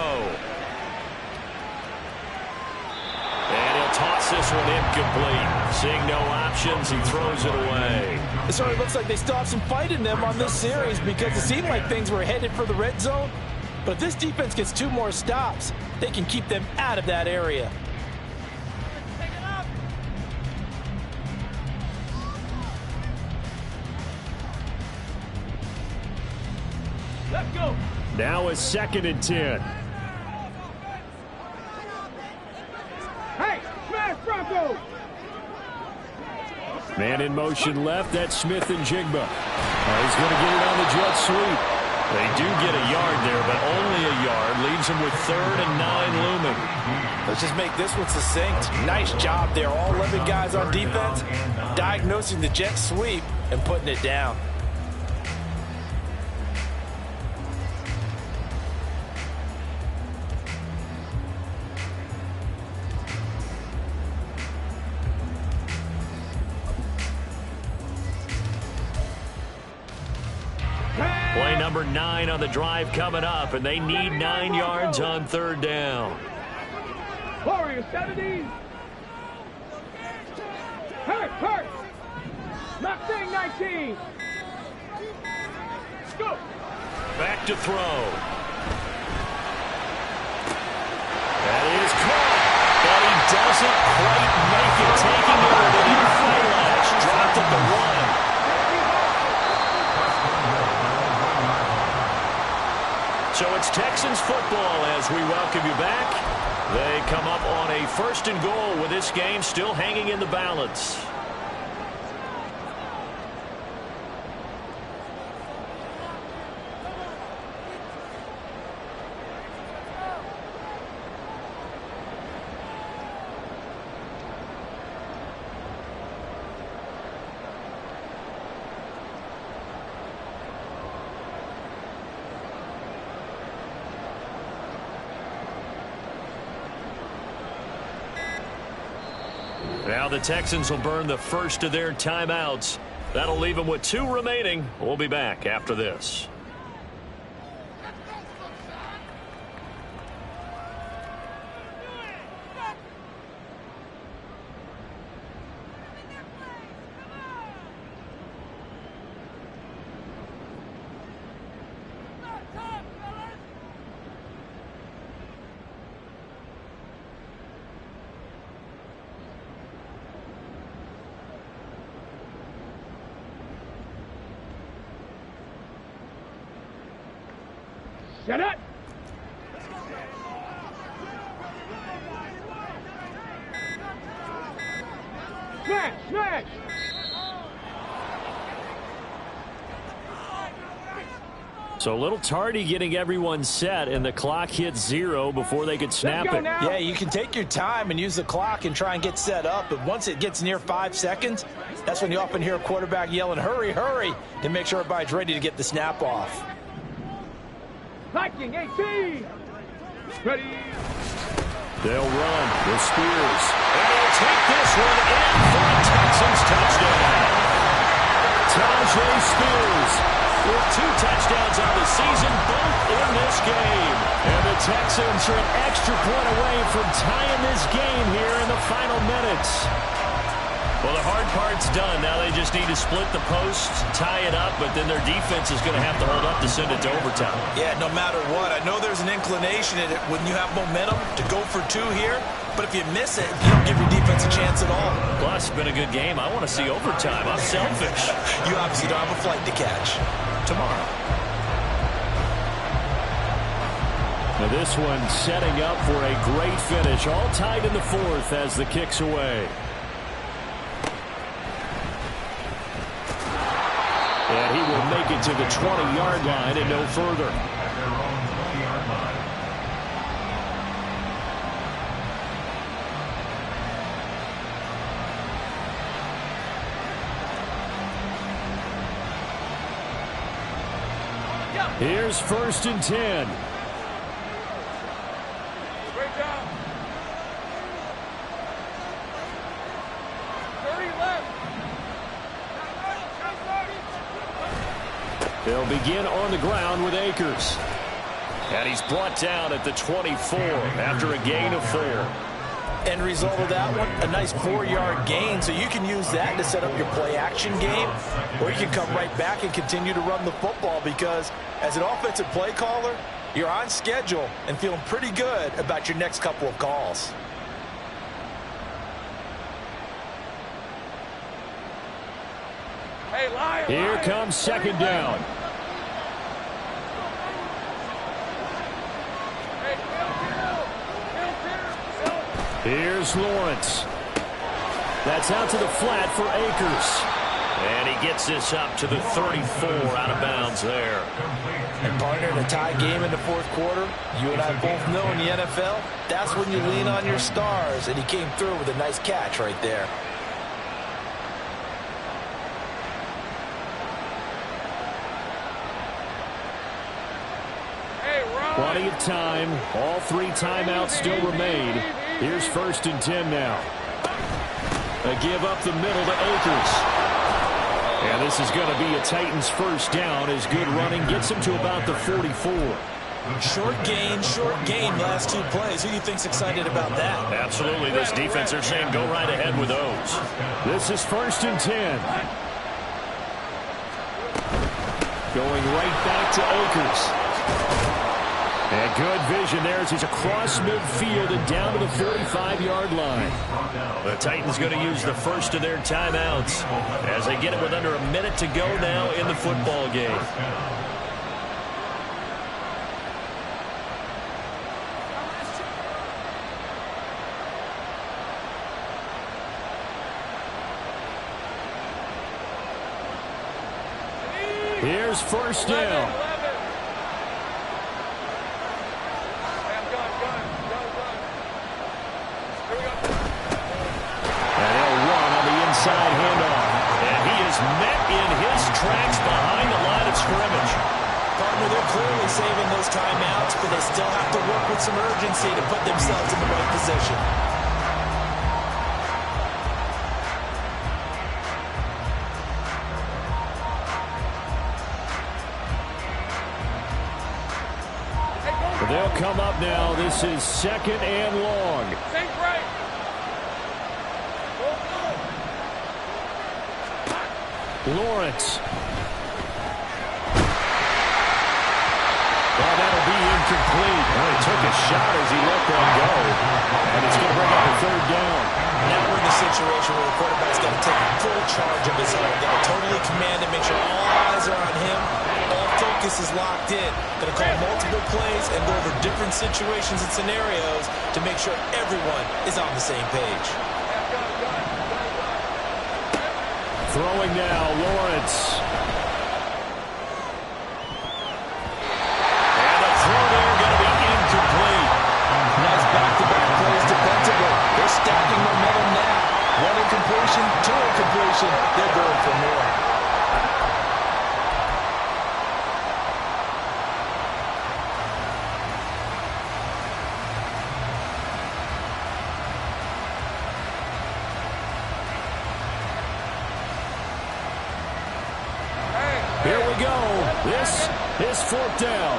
[SPEAKER 3] And he'll toss this one incomplete. Seeing no options, he throws it away.
[SPEAKER 7] It sort of looks like they still have some fight in them on this series because it seemed like things were headed for the red zone. But if this defense gets 2 more stops, they can keep them out of that area.
[SPEAKER 6] Let's go.
[SPEAKER 3] Now it's 2nd and 10.
[SPEAKER 6] Hey, smash Bronco. go.
[SPEAKER 3] Man in motion left. That's Smith and Jigba. He's going to get it on the jet sweep. They do get a yard there, but only a yard. Leaves them with 3rd and 9 looming.
[SPEAKER 7] Let's just make this one succinct. Nice job there. All 11 guys on defense diagnosing the jet sweep and putting it down.
[SPEAKER 3] Play number 9 on the drive coming up, and they need 9 yards on 3rd down.
[SPEAKER 6] Warriors 70. Hurt. Mustang 19. Go.
[SPEAKER 3] Back to throw. That is caught, but he doesn't quite make it. Taking it over the flash. Dropped at the 1. So it's Texans football as we welcome you back. They come up on a 1st and goal with this game still hanging in the balance. Now the Texans will burn the first of their timeouts. That'll leave them with 2 remaining. We'll be back after this.
[SPEAKER 6] Shut up. Smash.
[SPEAKER 3] So a little tardy getting everyone set, and the clock hits 0 before they could snap it.
[SPEAKER 7] Yeah, you can take your time and use the clock and try and get set up, but once it gets near 5 seconds, that's when you often hear a quarterback yelling, hurry, to make sure everybody's ready to get the snap off.
[SPEAKER 6] Viking 18. Ready.
[SPEAKER 3] They'll run with Spears. And they'll take this one in for a Texans touchdown. Tyjae Spears with 2 touchdowns on the season, both in this game. And the Texans are an extra point away from tying this game here in the final minutes. Well, the hard part's done. Now they just need to split the post, tie it up, but then their defense is going to have to hold up to send it to overtime.
[SPEAKER 5] Yeah, no matter what. I know there's an inclination in it when you have momentum to go for 2 here, but if you miss it, you don't give your defense a chance at all.
[SPEAKER 3] Plus, it's been a good game. I want to see overtime. I'm selfish.
[SPEAKER 5] You obviously don't have a flight to catch.
[SPEAKER 3] Tomorrow. Now this one setting up for a great finish. All tied in the 4th as the kick's away. And he will make it to the 20-yard line and no further.
[SPEAKER 4] At their own 20-yard line.
[SPEAKER 3] Here's 1st and 10.
[SPEAKER 6] Great job. 30 left.
[SPEAKER 3] They'll begin on the ground with Akers. And he's brought down at the 24 after a gain of 4.
[SPEAKER 7] End result of that one, a nice 4-yard gain, so you can use that to set up your play-action game, or you can come right back and continue to run the football because as an offensive play caller, you're on schedule and feeling pretty good about your next couple of calls.
[SPEAKER 6] Hey, liar.
[SPEAKER 3] Here comes 2nd down. Here's Lawrence. That's out to the flat for Akers. And he gets this up to the 34, out of bounds there.
[SPEAKER 7] And partner, in a tie game in the fourth quarter, you and I both know in the NFL, that's when you lean on your stars. And he came through with a nice catch right there.
[SPEAKER 3] Plenty of time. All 3 timeouts still remain. Here's 1st and 10 now. A give up the middle to Akers. And this is going to be a Titans first down as good running gets him to about the 44.
[SPEAKER 5] Short gain last 2 plays. Who do you think's excited about that?
[SPEAKER 3] Absolutely. This defense, they're saying go right ahead with those. This is 1st and 10. Going right back to Akers. And good vision there as he's across midfield and down to the 45-yard line. The Titans going to use the first of their timeouts as they get it with under a minute to go now in the football game. Here's 1st down. Inside handoff. And he is met in his tracks behind the line of scrimmage.
[SPEAKER 5] Partner, they're clearly saving those timeouts, but they still have to work with some urgency to put themselves in the right position.
[SPEAKER 3] They'll come up now. This is 2nd and long. Lawrence. Well, that'll be incomplete. Well, he took a shot as he let that go. And it's going to bring up a 3rd down.
[SPEAKER 5] Now we're in the situation where the quarterback's got to take full charge of his own. Got to totally command it, make sure all eyes are on him. All focus is locked in. Going to call multiple plays and go over different situations and scenarios to make sure everyone is on the same page.
[SPEAKER 3] Throwing now, Lawrence. And the throw there going to be incomplete.
[SPEAKER 7] Nice back-to-back plays defensively. They're stacking momentum now. 1 incompletion, 2 incompletion. They're going for more.
[SPEAKER 3] Here we go. This is 4th down.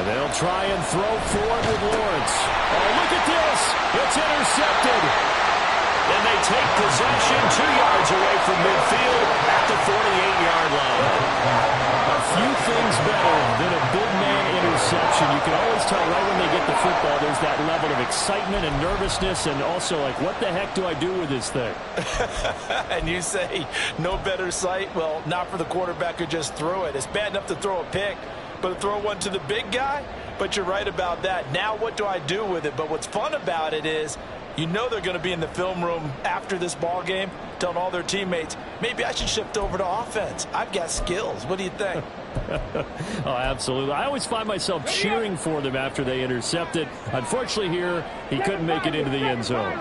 [SPEAKER 3] And they'll try and throw forward with Lawrence. Oh, look at this. It's intercepted. And they take possession 2 yards away from midfield at the 48-yard line. A few things better than a big man interception. You can always tell right when they get the football, there's that level of excitement and nervousness and also like, what the heck do I do with this thing?
[SPEAKER 7] And you say, no better sight? Well, not for the quarterback who just threw it. It's bad enough to throw a pick, but to throw one to the big guy? But you're right about that. Now what do I do with it? But what's fun about it is, you know they're going to be in the film room after this ball game telling all their teammates, maybe I should shift over to offense. I've got skills. What do you think?
[SPEAKER 3] Oh, absolutely. I always find myself cheering for them after they intercept it. Unfortunately here, he couldn't make it into the end zone.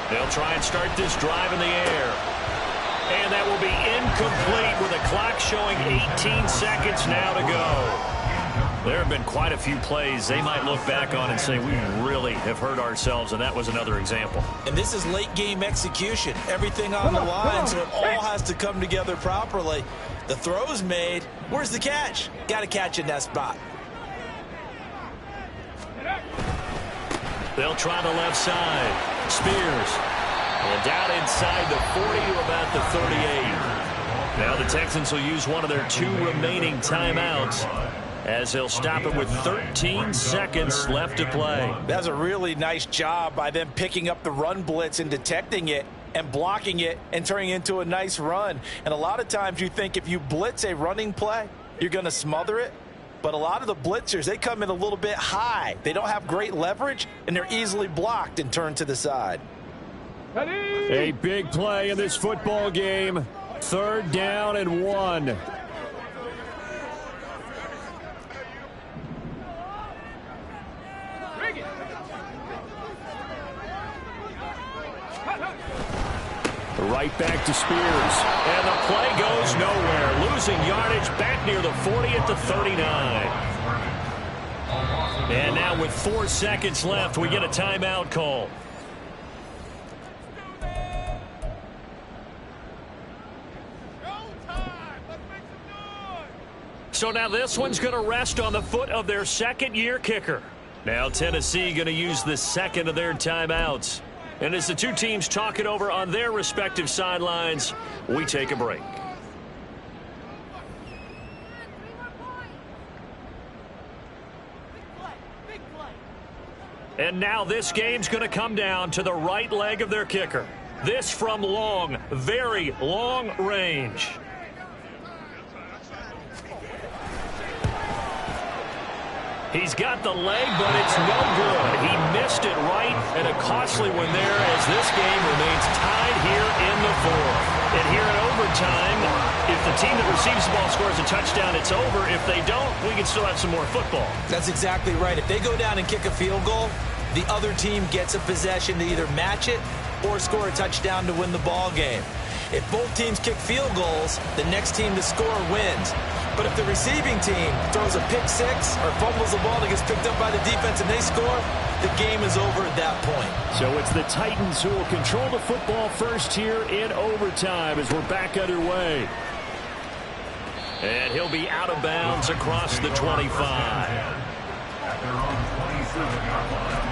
[SPEAKER 3] They'll try and start this drive in the air. And that will be incomplete with a clock showing 18 seconds now to go. There have been quite a few plays they might look back on and say, we really have hurt ourselves, and that was another example.
[SPEAKER 5] And this is late game execution. Everything on the line, so it all has to come together properly. The throw's made. Where's the catch? Got to catch in that spot.
[SPEAKER 3] They'll try the left side. Spears. And down inside the 40 to about the 38. Now the Texans will use one of their 2 remaining timeouts, as they'll stop it with 13 seconds left to play.
[SPEAKER 7] That's a really nice job by them picking up the run blitz and detecting it and blocking it and turning it into a nice run. And a lot of times you think if you blitz a running play, you're going to smother it. But a lot of the blitzers, they come in a little bit high. They don't have great leverage, and they're easily blocked and turned to the side.
[SPEAKER 3] A big play in this football game. 3rd down and 1. Right back to Spears. And the play goes nowhere. Losing yardage back near the 40 at the 39. And now with 4 seconds left, we get a timeout call. So now this one's going to rest on the foot of their second-year kicker. Now Tennessee going to use the second of their timeouts. And as the two teams talk it over on their respective sidelines, we take a break. And now this game's going to come down to the right leg of their kicker. This from long, very long range. He's got the leg, but it's no good. He missed it right, and a costly one there as this game remains tied here in the 4th. And here in overtime, if the team that receives the ball scores a touchdown, it's over. If they don't, we can still have some more football.
[SPEAKER 5] That's exactly right. If they go down and kick a field goal, the other team gets a possession to either match it or score a touchdown to win the ball game. If both teams kick field goals, the next team to score wins. But if the receiving team throws a pick six or fumbles the ball that gets picked up by the defense and they score, the game is over at that point.
[SPEAKER 3] So it's the Titans who will control the football first here in overtime as we're back underway. And he'll be out of bounds across the 25.
[SPEAKER 4] At their own 27-yard line.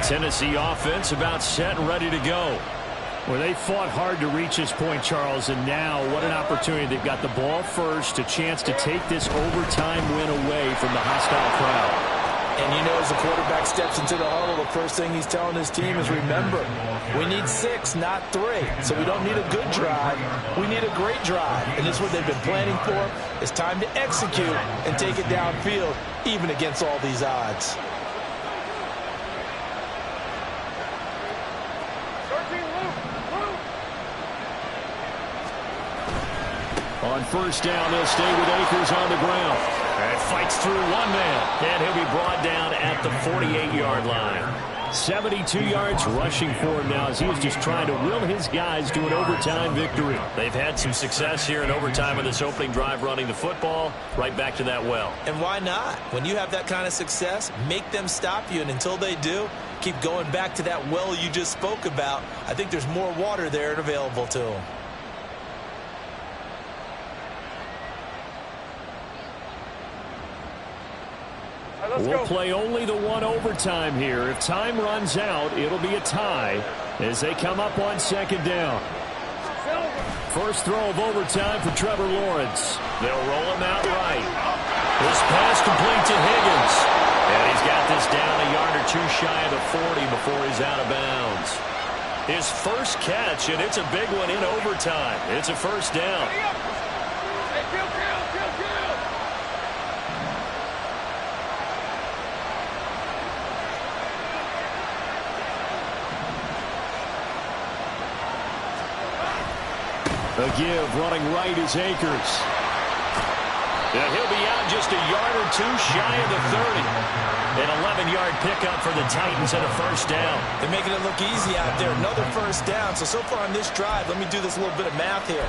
[SPEAKER 3] Tennessee offense about set and ready to go. Well, they fought hard to reach this point, Charles, and now what an opportunity. They've got the ball first, a chance to take this overtime win away from the hostile crowd.
[SPEAKER 7] And you know, as the quarterback steps into the huddle, the first thing he's telling his team is, remember, we need 6, not 3. So we don't need a good drive. We need a great drive. And this is what they've been planning for. It's time to execute and take it downfield, even against all these odds.
[SPEAKER 3] On first down, they'll stay with Akers on the ground. And fights through one man. And he'll be brought down at the 48-yard line. 72 yards rushing for him now as he was just trying to will his guys to an overtime victory. They've had some success here in overtime in this opening drive running the football. Right back to that well.
[SPEAKER 5] And why not? When you have that kind of success, make them stop you. And until they do, keep going back to that well you just spoke about. I think there's more water there and available to them.
[SPEAKER 3] We'll play only the one overtime here. If time runs out, it'll be a tie as they come up on second down. First throw of overtime for Trevor Lawrence. They'll roll him out right. This pass complete to Higgins. And he's got this down a yard or two shy of the 40 before he's out of bounds. His first catch, and it's a big one in overtime. It's a first down. A give running right is Akers. And he'll be out just a yard or two shy of the 30. An 11-yard pickup for the Titans and a first down.
[SPEAKER 5] They're making it look easy out there. Another first down. So far on this drive, let me do this little bit of math here.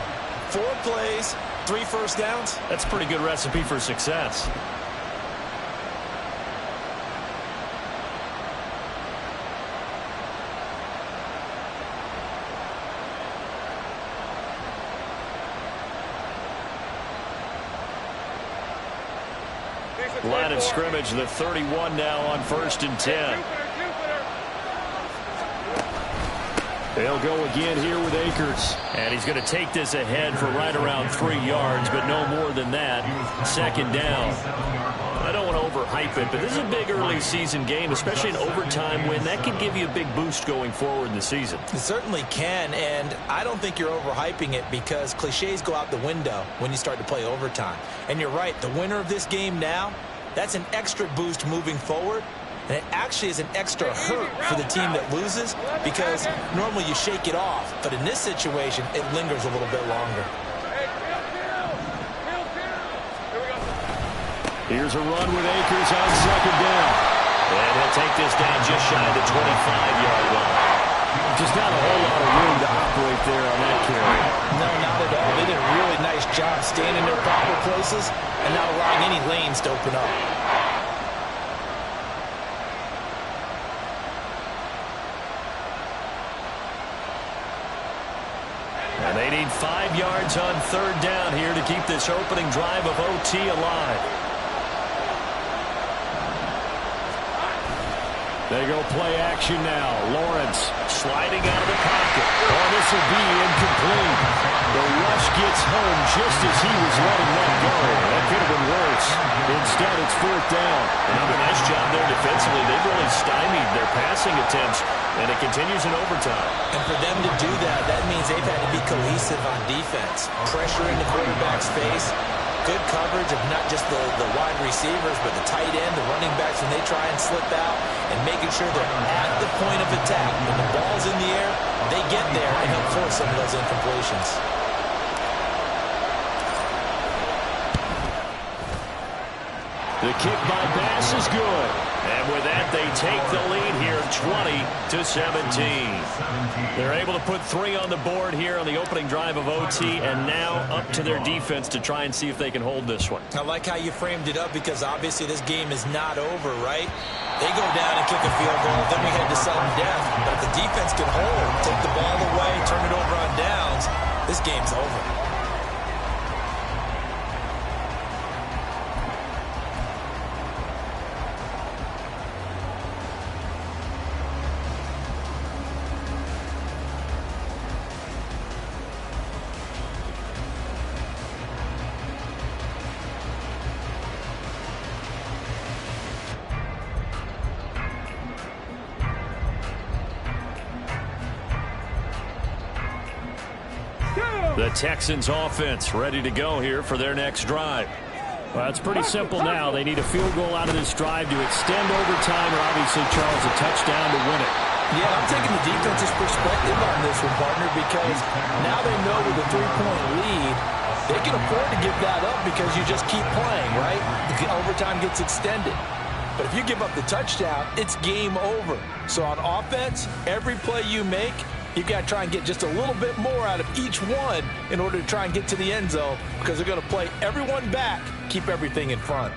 [SPEAKER 5] 4 plays, 3 first downs.
[SPEAKER 3] That's a pretty good recipe for success. Line of scrimmage, the 31 now on 1st and 10. They'll go again here with Akers. And he's going to take this ahead for right around 3 yards, but no more than that. Second down. I don't want to overhype it, but this is a big early season game, especially an overtime win. That could give you a big boost going forward in the season.
[SPEAKER 5] It certainly can, and I don't think you're overhyping it because cliches go out the window when you start to play overtime. And you're right, the winner of this game now, that's an extra boost moving forward. And it actually is an extra hurt for the team that loses because normally you shake it off. But in this situation, it lingers a little bit longer.
[SPEAKER 3] Here's a run with Akers on second down. And he'll take this down just shy of the 25-yard line. Just not a whole lot of room to operate there on that carry.
[SPEAKER 5] No, not at all. They did a really nice job staying in their proper places and not allowing any lanes to open up.
[SPEAKER 3] And they need 5 yards on third down here to keep this opening drive of OT alive. They go play action now. Lawrence sliding out of the pocket. Oh, this will be incomplete. The rush gets home just as he was letting that go. That could have been worse. Instead, it's fourth down.
[SPEAKER 8] Another nice job there defensively. They've really stymied their passing attempts, and it continues in overtime.
[SPEAKER 5] And for them to do that, that means they've had to be cohesive on defense. Pressure in the quarterback's face. Good coverage of not just the wide receivers, but the tight end, the running backs when they try and slip out, and making sure they're at the point of attack. When the ball's in the air, they get there and help force some of those incompletions.
[SPEAKER 3] The kick by Bass is good. And with that, they take the lead here, 20-17. They're able to put 3 on the board here on the opening drive of OT, and now up to their defense to try and see if they can hold this one.
[SPEAKER 5] I like how you framed it up because obviously this game is not over, right? They go down and kick a field goal, then we head to sudden death. But if the defense can hold, take the ball away, turn it over on downs, this game's over.
[SPEAKER 3] The Texans offense ready to go here for their next drive. Well, it's pretty simple now. They need a field goal out of this drive to extend overtime, or obviously, Charles, a touchdown to win it.
[SPEAKER 5] Yeah, I'm taking the defense's perspective on this one, partner, because now they know with a 3-point lead, they can afford to give that up because you just keep playing, right? The overtime gets extended. But if you give up the touchdown, it's game over. So on offense, every play you make, you've got to try and get just a little bit more out of each one in order to try and get to the end zone because they're going to play everyone back, keep everything in front.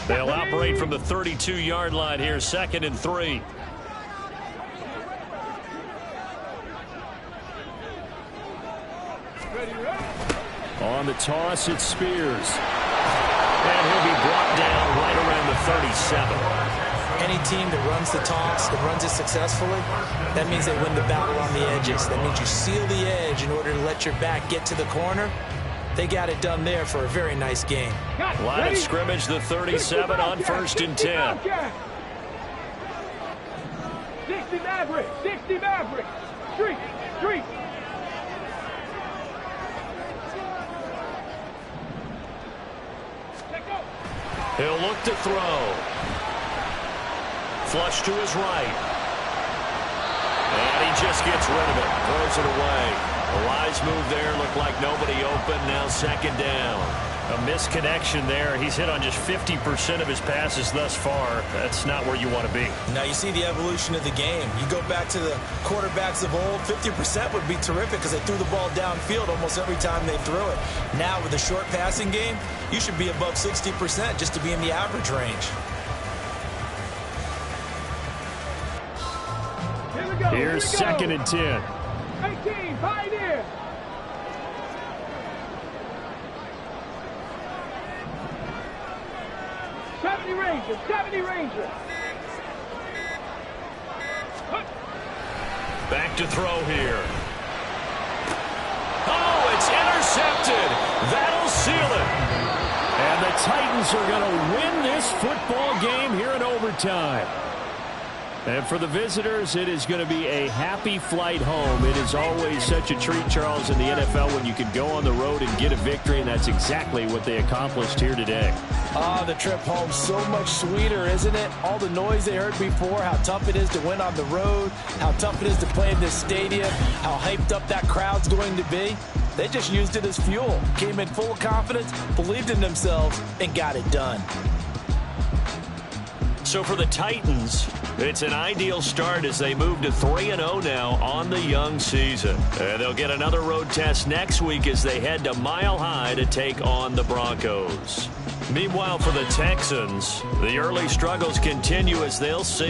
[SPEAKER 3] They'll operate from the 32-yard line here, 2nd and 3. On the toss, it's Spears. And he'll be brought down right around the 37.
[SPEAKER 5] Any team that runs the toss, that runs it successfully, that means they win the battle on the edges. That means you seal the edge in order to let your back get to the corner. They got it done there for a very nice game.
[SPEAKER 3] Line of scrimmage, the 37 on 1st and 10.
[SPEAKER 6] 60 Maverick, 60 Maverick. Street, street.
[SPEAKER 3] He'll look to throw. Flush to his right. And he just gets rid of it. Throws it away. A wise move there. Looked like nobody open. Now 2nd down. A misconnection there. He's hit on just 50% of his passes thus far. That's not where you want to be.
[SPEAKER 5] Now you see the evolution of the game. You go back to the quarterbacks of old, 50% would be terrific because they threw the ball downfield almost every time they threw it. Now with a short passing game, you should be above 60% just to be in the average range.
[SPEAKER 3] Here's 2nd and 10.
[SPEAKER 6] 18, Pioneer. 70 Ranger, 70 Ranger.
[SPEAKER 8] Back to throw here. Oh, it's intercepted. That'll seal it.
[SPEAKER 3] And the Titans are going to win this football game here in overtime. And for the visitors, it is going to be a happy flight home. It is always such a treat, Charles, in the NFL when you can go on the road and get a victory, and that's exactly what they accomplished here today.
[SPEAKER 7] The trip home so much sweeter, isn't it? All the noise they heard before, how tough it is to win on the road, how tough it is to play in this stadium, how hyped up that crowd's going to be. They just used it as fuel, came in full of confidence, believed in themselves, and got it done.
[SPEAKER 8] So for the Titans, it's an ideal start as they move to 3-0 now on the young season. And they'll get another road test next week as they head to Mile High to take on the Broncos. Meanwhile, for the Texans, the early struggles continue as they'll see